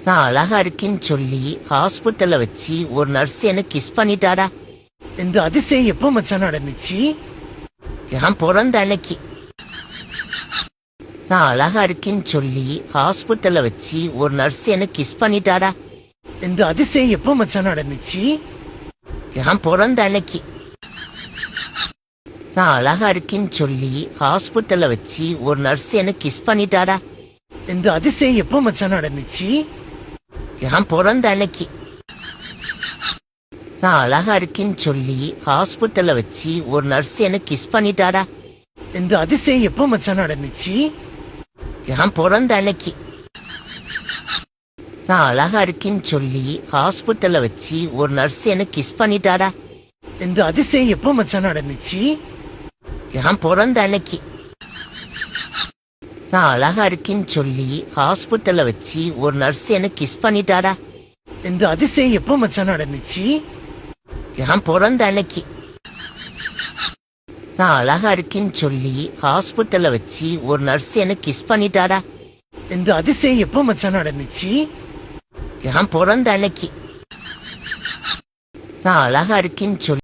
நான் அழகா இருக்கேன்னு சொல்லி ஹாஸ்பிட்டல்ல வச்சு ஒரு நர்ஸ் எனக்கு கிஸ் பண்ணிட்டாடா. இந்த அதிசயம் எப்ப மச்சான் நடந்துச்சு? நான் பிறந்த அன்னைக்கு. நான் அழகா இருக்கேன்னு சொல்லி ஹாஸ்பிட்டல்ல வச்சு ஒரு நர்ஸ் எனக்கு கிஸ் பண்ணிட்டாடா. இந்த அதிசயம் எப்ப மச்சான் நடந்துச்சு? நான் பிறந்த அன்னைக்கு. நான் அழகா இருக்கேன்னு சொல்லி ஹாஸ்பிட்டல்ல வச்சு ஒரு நர்ஸ் எனக்கு கிஸ் பண்ணிட்டாடா. இந்த அதிசயம் எப்ப மச்சான் நடந்துச்சு? நான் பிறந்த அன்னைக்கு. நான் அழகா இருக்கேன்னு சொல்லி ஹாஸ்பிட்டல்ல வச்சு ஒரு நர்ஸ் எனக்கு கிஸ் பண்ணிட்டாடா. இந்த அதிசயம் எப்ப மச்சான் நடந்துச்சு? நான் பிறந்த அன்னைக்கு. நான் அழகா இருக்கேன்னு சொல்லி ஹாஸ்பிட்டல்ல வச்சு ஒரு நர்ஸ் எனக்கு கிஸ் பண்ணிட்டாடா. இந்த அதிசயம் எப்ப மச்சான் நடந்துச்சு? நான் பிறந்த அன்னைக்கு. நான் அழகா இருக்கேன்னு சொல்லி ஹாஸ்பிட்டல்ல வச்சு ஒரு நர்ஸ் எனக்கு கிஸ் பண்ணிட்டாடா. இந்த அதிசயம் எப்ப மச்சான் நடந்துச்சு? நான் பிறந்த அன்னைக்கு. நான் அழகா இருக்கேன்னு சொல்லி ஹாஸ்பிட்டல்ல வச்சு ஒரு நர்ஸ் எனக்கு கிஸ் பண்ணிட்டாடா. இந்த அதிசயம் எப்ப மச்சான் நடந்துச்சு? நான் பிறந்த அன்னைக்கு. நான் அழகா இருக்கேன்னு சொல்லி